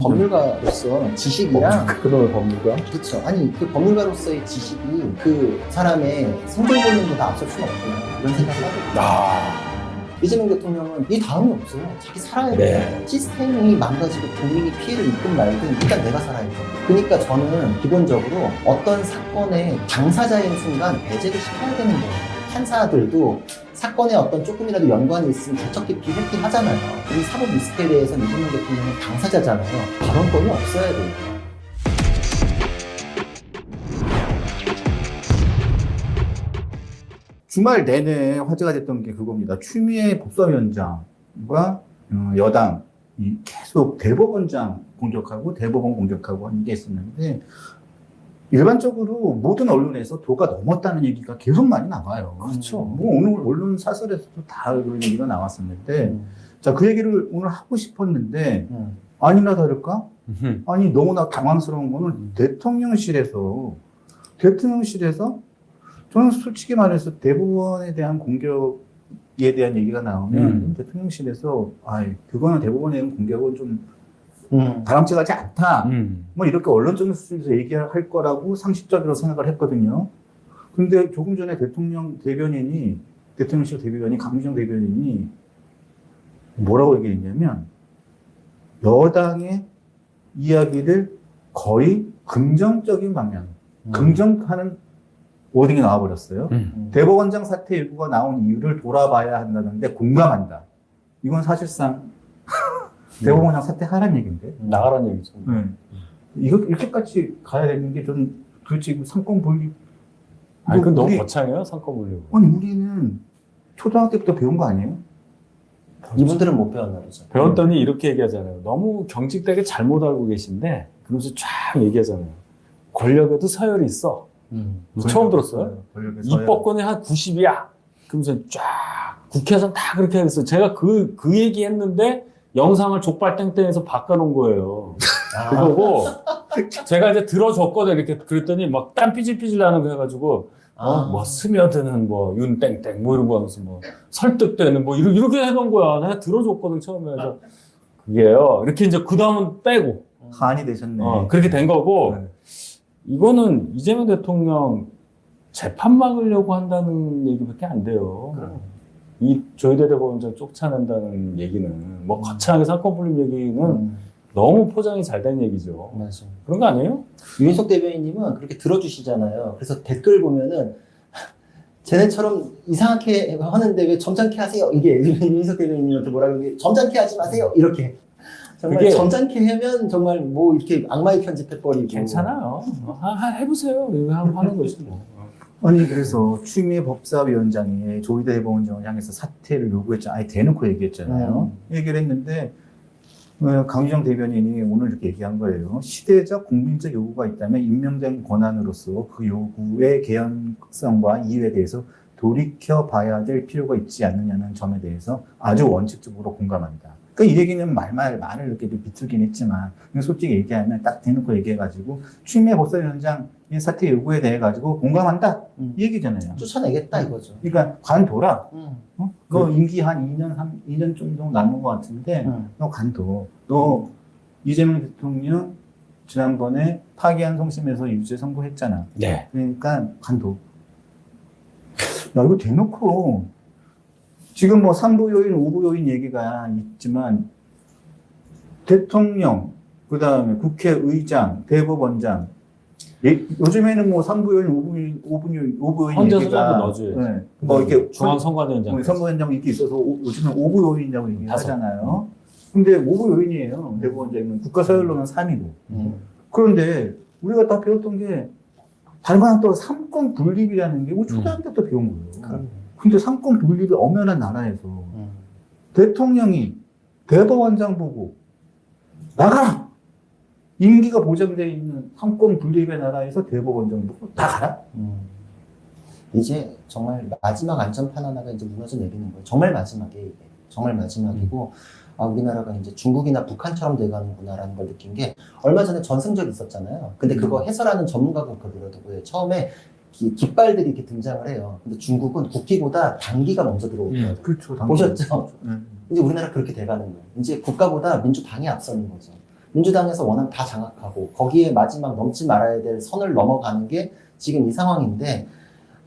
법률가로서 지식이랑 그런 법률가? 그렇죠. 아니 그 법률가로서의 지식이 그 사람의 생존 본능보다 앞설 수는 없구나 이런 생각을 하거든요. 이재명 대통령은 이 다음이 없어요. 자기 살아야 돼요. 시스템이 망가지고 국민이 피해를 입든 말든 일단 내가 살아야죠. 그러니까 저는 기본적으로 어떤 사건의 당사자인 순간 배제를 시켜야 되는 거예요. 판사들도 사건에 어떤 조금이라도 연관이 있으면 가척 깊이 회피하잖아요. 이 사법 리스크에 대해서는 이재명 대통령은 당사자잖아요. 발언권이 없어야 돼요. 주말 내내 화제가 됐던 게 그겁니다. 추미애 법사위원장과 여당이 계속 대법원장 공격하고 대법원 공격하고 하는 게 있었는데 일반적으로 모든 언론에서 도가 넘었다는 얘기가 계속 많이 나와요. 그렇죠. 뭐 오늘 언론 사설에서도 다 그런 얘기가 나왔었는데 자, 그 얘기를 오늘 하고 싶었는데 아니나 다를까? 아니 너무나 당황스러운 거는 대통령실에서 저는 솔직히 말해서 대법원에 대한 공격에 대한 얘기가 나오면 대통령실에서 그거는 대법원에 대한 공격은 좀 바람직하지 않다. 뭐 이렇게 언론적인 수준에서 얘기할 거라고 상식적으로 생각을 했거든요. 근데 조금 전에 대통령실 대변인이 강기정 대변인이 뭐라고 얘기했냐면 여당의 이야기를 거의 긍정적인 방향, 긍정하는 워딩이 나와버렸어요. 대법원장 사태 일구가 나온 이유를 돌아봐야 한다는데 공감한다. 이건 사실상 대법원장 사퇴하라는 얘기인데. 나가라는 얘기죠. 네. 이렇게까지 가야 되는 게 저는 도대체 상권 분립. 아니, 그건 너무 거창해요, 상권 분립. 아니, 우리는 초등학교 때부터 배운 거 아니에요? 이분들은 못 배웠나 보죠. 배웠더니 이렇게 얘기하잖아요. 너무 경직되게 잘못 알고 계신데, 그러면서 쫙 얘기하잖아요. 권력에도 서열이 있어. 처음 들었어요? 입법권이 한 90이야. 그러면서 쫙 국회에서는 다 그렇게 하겠어. 제가 그 얘기 했는데 영상을 족발땡땡해서 바꿔놓은 거예요. 그거고 제가 이제 들어줬거든. 이렇게 그랬더니 막 땀 삐질삐질 나는 거 해가지고 뭐 스며드는 뭐 윤땡땡 뭐 이런 거 하면서 뭐 설득되는 뭐 이렇게 해놓은 거야. 내가 들어줬거든 처음에. 그래서 그게요. 이렇게 이제 그 다음은 빼고 간이 되셨네. 그렇게 된 거고. 네. 이거는 이재명 대통령 재판 막으려고 한다는 얘기밖에 안 돼요. 이 조희대 대법원장 쫓아낸다는 얘기는 뭐 거창하게 사건 불림 얘기는 너무 포장이 잘 된 얘기죠. 맞아. 그런 거 아니에요? 유인석 대변인님은 그렇게 들어주시잖아요. 그래서 댓글 보면은 쟤네처럼 이상하게 하는데 왜 점잖게 하세요? 이게 유인석 대변인님한테 뭐라 그러게 점잖게 하지 마세요. 이렇게. 정말 그게 점잖게 하면 정말 뭐 이렇게 악마의 편집해버리고. 괜찮아요. 해보세요. 이거 하는 거지 뭐. 아니, 그래서 추미애 법사위원장이 조희대 대법원장을 향해서 사퇴를 요구했잖아요. 아예 대놓고 얘기했잖아요. 얘기를 했는데, 강유정 대변인이 오늘 이렇게 얘기한 거예요. 시대적 국민적 요구가 있다면 임명된 권한으로서 그 요구의 개연성과 이유에 대해서 돌이켜봐야 될 필요가 있지 않느냐는 점에 대해서 아주 원칙적으로 공감한다. 그러니까 이 얘기는 말을 이렇게 비틀긴 했지만, 솔직히 얘기하면 딱 대놓고 얘기해가지고, 추미애 법사위원장의 사퇴 요구에 대해 가지고 공감한다. 이 얘기잖아요. 쫓아내겠다 이거죠. 그러니까 관둬라. 너 임기 한 2년 정도 남은 것 같은데, 너 관둬. 너 이재명 대통령 지난번에 파기한 송심에서 유죄 선고했잖아. 네. 그러니까 관둬. 야, 이거 대놓고 지금 뭐 3부 요인, 5부 요인 얘기가 있지만 대통령, 그 다음에 국회의장, 대법원장, 요즘에는 뭐 3부 요인, 5부 요인 헌재 얘기가 넣어줘야지. 네. 뭐 이렇게 중앙선관위원장. 선거위원장 이렇게 있어서 요즘은 5부 요인이라고 얘기하잖아요. 근데 5부 요인이에요. 대법원장은 국가서열로는 3이고. 그런데 우리가 다 배웠던 게 다른 거는 또 삼권 분립이라는 게 우리 초등학교 때부터 배운 거예요. 근데 삼권 분립이 엄연한 나라에서 대통령이 대법원장 보고 나가라! 임기가 보장되어 있는 삼권 분립의 나라에서 대법원장 보고 다 가라? 이제 정말 마지막 안전판 하나가 이제 무너져 내리는 거예요. 정말 마지막에 이게. 정말 마지막이고 우리나라가 이제 중국이나 북한처럼 돼가는구나라는 걸 느낀 게 얼마 전에 전승적 있었잖아요. 근데 그거 해설하는 전문가가 그러더라고요. 처음에 깃발들이 이렇게 등장을 해요. 근데 중국은 국기보다 당기가 먼저 들어오더라고요. 그렇죠. 보셨죠? 이제 우리나라 그렇게 돼가는 거예요. 이제 국가보다 민주당이 앞서는 거죠. 민주당에서 원하면 다 장악하고 거기에 마지막 넘지 말아야 될 선을 넘어가는 게 지금 이 상황인데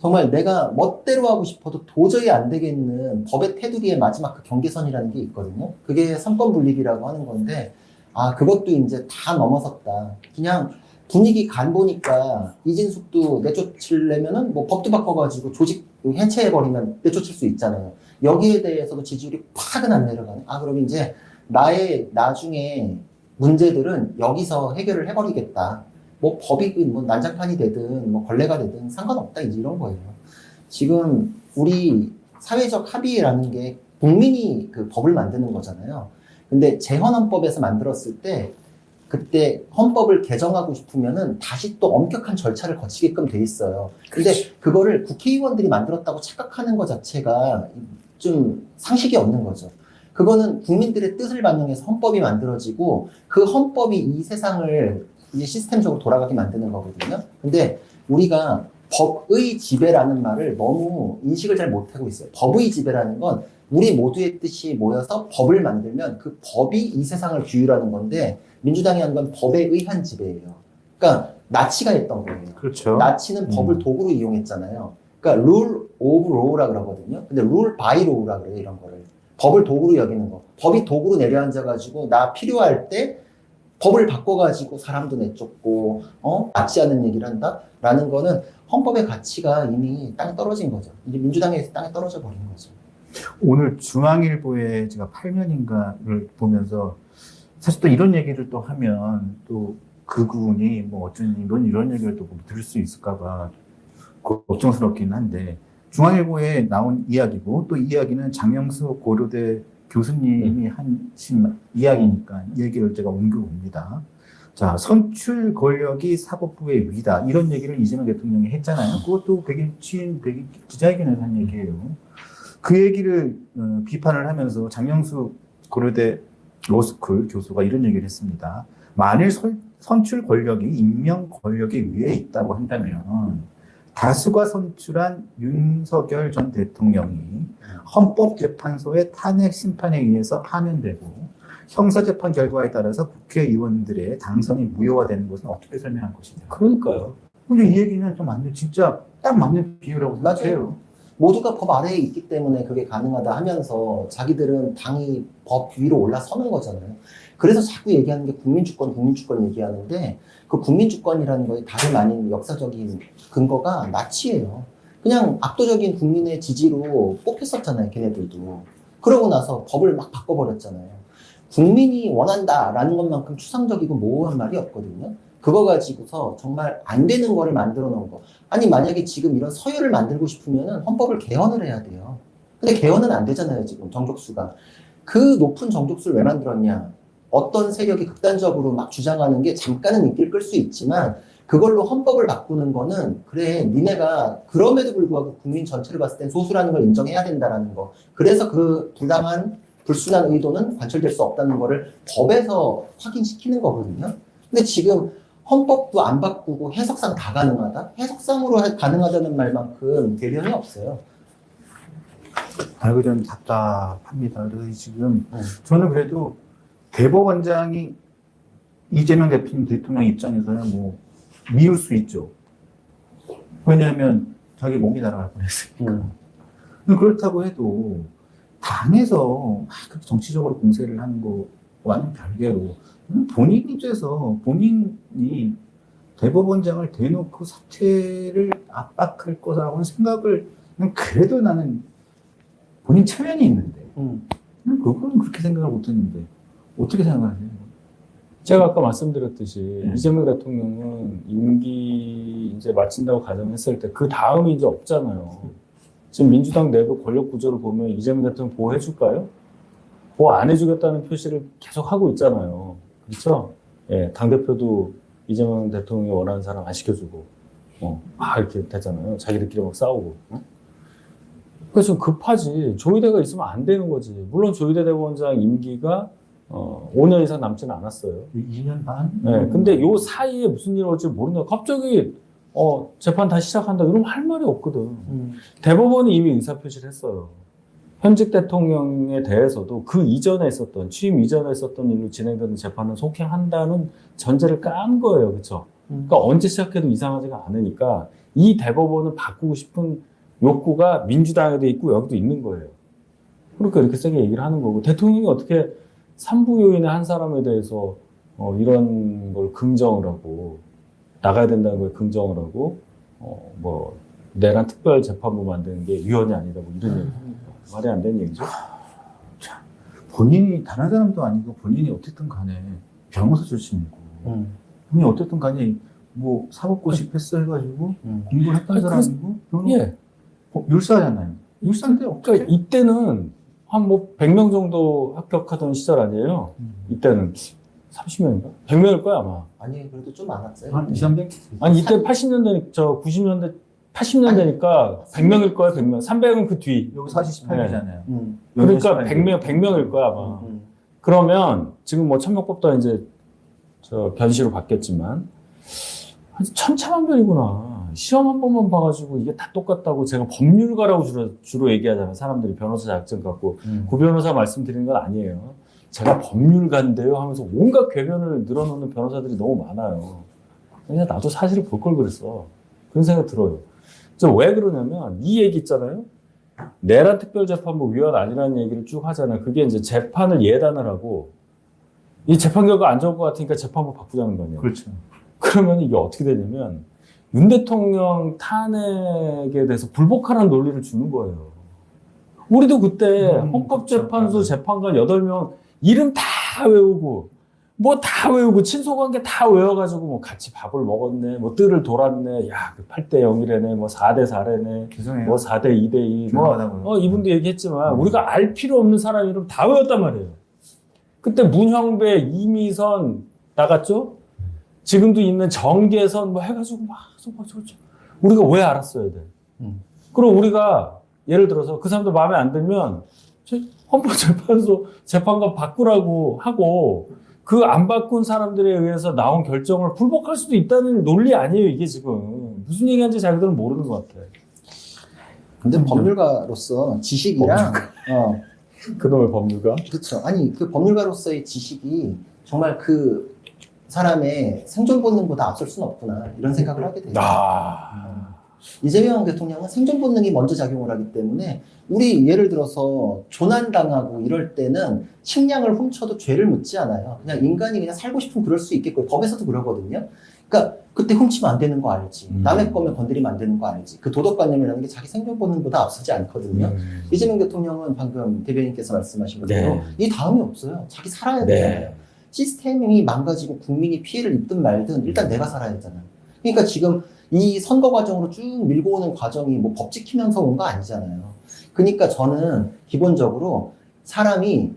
정말 내가 멋대로 하고 싶어도 도저히 안 되겠는 법의 테두리의 마지막 그 경계선이라는 게 있거든요. 그게 삼권 분립이라고 하는 건데 그것도 이제 다 넘어섰다. 그냥 분위기 간 보니까 이진숙도 내쫓으려면은 뭐 법도 바꿔가지고 조직 해체해버리면 내쫓을 수 있잖아요. 여기에 대해서도 지지율이 팍은 안 내려가네. 그럼 이제 나의 나중에 문제들은 여기서 해결을 해버리겠다. 뭐 법이든 뭐 난장판이 되든 뭐 걸레가 되든 상관없다 이제 이런 거예요. 지금 우리 사회적 합의라는 게 국민이 그 법을 만드는 거잖아요. 근데 재헌헌법에서 만들었을 때 그때 헌법을 개정하고 싶으면은 다시 또 엄격한 절차를 거치게끔 돼 있어요. 근데 그거를 국회의원들이 만들었다고 착각하는 것 자체가 좀 상식이 없는 거죠. 그거는 국민들의 뜻을 반영해서 헌법이 만들어지고 그 헌법이 이 세상을 이제 시스템적으로 돌아가게 만드는 거거든요. 근데 우리가 법의 지배라는 말을 너무 인식을 잘 못하고 있어요. 법의 지배라는 건 우리 모두의 뜻이 모여서 법을 만들면 그 법이 이 세상을 규율하는 건데 민주당이 하는 건 법에 의한 지배예요. 그러니까 나치가 했던 거예요. 그렇죠. 나치는 법을 도구로 이용했잖아요. 그러니까 룰 오브 로우라 그러거든요. 근데 룰 바이 로우라 그래요. 이런 거를. 법을 도구로 여기는 거. 법이 도구로 내려앉아가지고 나 필요할 때 법을 바꿔가지고 사람도 내쫓고 맞지 않는 얘기를 한다라는 거는 헌법의 가치가 이미 땅에 떨어진 거죠. 이제 민주당에서 땅에 떨어져 버린 거죠. 오늘 중앙일보의 제가 8면인가를 보면서 사실 또 이런 얘기를 또 하면 또 그분이 뭐 어쩐 이런 얘기를 또 들을 수 있을까봐 걱정스럽긴 한데 중앙일보에 나온 이야기고 또 이 이야기는 장영수 고려대 교수님이 하신 이야기니까 이 얘기를 제가 옮겨봅니다. 자, 선출 권력이 사법부의 위다. 이런 얘기를 이재명 대통령이 했잖아요. 그것도 기자회견에서 한 얘기예요. 그 얘기를 비판을 하면서 장영수 고려대 로스쿨 교수가 이런 얘기를 했습니다. 만일 선출 권력이 임명 권력에 위에 있다고 한다면 다수가 선출한 윤석열 전 대통령이 헌법재판소의 탄핵 심판에 의해서 파면되고 형사재판 결과에 따라서 국회의원들의 당선이 무효화되는 것은 어떻게 설명할 것이냐. 그러니까요. 근데 이 얘기는 좀 맞는, 진짜 딱 맞는 비유라고 생각해요. 모두가 법 아래에 있기 때문에 그게 가능하다 하면서 자기들은 당이 법 위로 올라서는 거잖아요. 그래서 자꾸 얘기하는 게 국민주권 얘기하는데 그 국민주권이라는 거에 다름 아닌 역사적인 근거가 나치예요. 그냥 압도적인 국민의 지지로 뽑혔었잖아요, 걔네들도. 그러고 나서 법을 막 바꿔버렸잖아요. 국민이 원한다라는 것만큼 추상적이고 모호한 말이 없거든요. 그거 가지고서 정말 안 되는 거를 만들어 놓은 거. 아니, 만약에 지금 이런 서열을 만들고 싶으면은 헌법을 개헌을 해야 돼요. 근데 개헌은 안 되잖아요, 지금 정족수가. 그 높은 정족수를 왜 만들었냐? 어떤 세력이 극단적으로 막 주장하는 게 잠깐은 인기를 끌 수 있지만 그걸로 헌법을 바꾸는 거는 그래, 니네가 그럼에도 불구하고 국민 전체를 봤을 땐 소수라는 걸 인정해야 된다라는 거. 그래서 그 불순한 의도는 관철될 수 없다는 거를 법에서 확인시키는 거거든요. 근데 지금 헌법도 안 바꾸고 해석상 다 가능하다? 해석상으로 가능하다는 말만큼 대변이 없어요. 알고 좀 답답합니다. 그래서 지금 저는 그래도 대법원장이 이재명 대통령 입장에서는 뭐 미울 수 있죠. 왜냐하면 자기 몸이 날아갈 뻔했으니까. 그렇다고 해도 당에서 그렇게 정치적으로 공세를 하는 거와는 별개로 본인 입장에서 본인이 대법원장을 대놓고 사퇴를 압박할 거라고는 생각을 그래도 나는 본인 체면이 있는데 그건 그렇게 생각을 못했는데 어떻게 생각하세요? 제가 아까 말씀드렸듯이 이재명 대통령은 임기 이제 마친다고 가정했을 때 그 다음이 이제 없잖아요. 지금 민주당 내부 권력 구조를 보면 이재명 대통령 보호해줄까요? 보호 안 해주겠다는 표시를 계속 하고 있잖아요. 그렇죠? 예, 당대표도 이재명 대통령이 원하는 사람 안 시켜주고, 막 이렇게 되잖아요. 자기들끼리 막 싸우고. 그래서 좀 급하지. 조희대가 있으면 안 되는 거지. 물론 조희대 대법원장 임기가 5년 이상 남지는 않았어요. 2년 반? 네, 근데 요 사이에 무슨 일이 올지 모른다. 갑자기 재판 다시 시작한다. 이러면 할 말이 없거든. 대법원이 이미 의사표시를 했어요. 현직 대통령에 대해서도 그 이전에 있었던, 취임 이전에 있었던 일로 진행되는 재판을 속행한다는 전제를 깐 거예요. 그렇죠? 그러니까 언제 시작해도 이상하지가 않으니까 이 대법원을 바꾸고 싶은 욕구가 민주당에도 있고 여기도 있는 거예요. 그러니까 이렇게 세게 얘기를 하는 거고, 대통령이 어떻게 삼부 요인의 한 사람에 대해서 이런 걸 긍정을 하고 나가야 된다는 걸 긍정을 하고 뭐 내란 특별 재판부 만드는 게 위헌이 아니다 뭐 이런 얘기. 말이 안 되는 얘기죠. 본인이 다른 사람도 아니고 본인이 어쨌든 간에 변호사 출신이고 본인이 어쨌든 간에 뭐 사법고시 패스해가지고 공부를 했던 사람이고 예. 율사잖아요. 율사인데 그러니까 이때는 한 뭐 100명 정도 합격하던 시절 아니에요. 이때는 30명인가? 100명일 거야 아마. 아니 그래도 좀 많았어요. 한 2, 300? 아니 이때 80년대 저 90년대 80년대니까 100명일 거야 100명. 300은 그 뒤. 여기 48이잖아요. 그러니까 100명일 거야 아마. 그러면 지금 뭐 천명법도 이제 저 변시로 바뀌었지만 천차만별이구나. 시험 한 번만 봐가지고 이게 다 똑같다고 제가 법률가라고 주로 얘기하잖아요. 사람들이 변호사 자격증 갖고 구변호사 말씀드리는 건 아니에요. 제가 법률가인데요 하면서 온갖 궤변을 늘어놓는 변호사들이 너무 많아요. 그냥 나도 사실을 볼 걸 그랬어. 그런 생각 들어요. 왜 그러냐면 이 얘기 있잖아요. 내란 특별재판부 위헌 아니라는 얘기를 쭉 하잖아요. 그게 이제 재판을 예단을 하고 이 재판 결과 안 좋을 것 같으니까 재판부 바꾸자는 거예요. 그렇죠. 그러면 이게 어떻게 되냐면 윤 대통령 탄핵에 대해서 불복하라는 논리를 주는 거예요. 우리도 그때 헌법재판소 그렇죠. 재판관 8명 이름 다 외우고 뭐 다 외우고 친소관계 다 외워가지고 뭐 같이 밥을 먹었네, 뭐 뜰을 돌았네, 야, 그 8대 0이래네, 뭐 4대 4래네, 죄송해요. 뭐 4대 2대 2, 뭐 이분도 얘기했지만 우리가 알 필요 없는 사람 이름 다 외웠단 말이에요. 그때 문형배, 이미선 나갔죠? 지금도 있는 정계선 뭐 해가지고 막 우리가 왜 알았어야 돼? 그럼 우리가 예를 들어서 그 사람들 마음에 안 들면 헌법재판소 재판관 바꾸라고 하고 그 안 바꾼 사람들에 의해서 나온 결정을 불복할 수도 있다는 논리 아니에요, 이게 지금. 무슨 얘기하는지 자기들은 모르는 것 같아. 근데 법률가로서 지식이랑 그놈의 법률가? 그렇죠. 아니 그 법률가로서의 지식이 정말 그 사람의 생존 본능보다 앞설 수는 없구나 이런 생각을 하게 돼요. 이재명 대통령은 생존 본능이 먼저 작용을 하기 때문에 우리 예를 들어서 조난당하고 이럴 때는 식량을 훔쳐도 죄를 묻지 않아요. 그냥 인간이 그냥 살고 싶으면 그럴 수 있겠고 법에서도 그러거든요. 그러니까 그때 훔치면 안 되는 거 알지. 남의 거면 건드리면 안 되는 거 알지. 그 도덕관념이라는 게 자기 생존 본능보다 앞서지 않거든요. 이재명 대통령은 방금 대변인께서 말씀하신 것대로 이 다음이 없어요. 자기 살아야 돼요. 시스템이 망가지고 국민이 피해를 입든 말든 일단 내가 살아야 되잖아. 그러니까 지금 이 선거 과정으로 쭉 밀고 오는 과정이 뭐 법 지키면서 온 거 아니잖아요. 그러니까 저는 기본적으로 사람이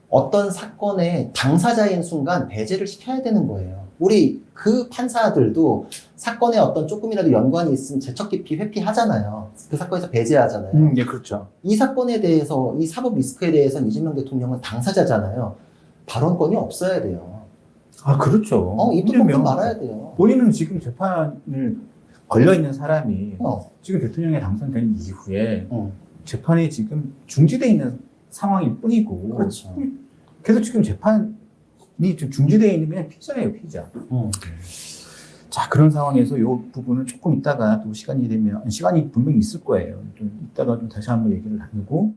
어떤 사건의 당사자인 순간 배제를 시켜야 되는 거예요. 우리 그 판사들도 사건에 어떤 조금이라도 연관이 있으면 재척 기피 회피하잖아요. 그 사건에서 배제하잖아요. 예, 그렇죠. 이 사건에 대해서 이 사법 리스크에 대해서는 이재명 대통령은 당사자잖아요. 발언권이 없어야 돼요. 아, 그렇죠. 입도 뻥뻥 말아야 돼요. 본인은 지금 재판을 걸려있는 사람이 지금 대통령이 당선된 이후에 재판이 지금 중지되어 있는 상황일 뿐이고. 그렇죠. 그래서 지금 재판이 좀 중지되어 있는 그냥 피자예요, 피자. 자, 그런 상황에서 이 부분을 조금 이따가 또 시간이 되면, 시간이 분명히 있을 거예요. 좀 이따가 좀 다시 한번 얘기를 나누고.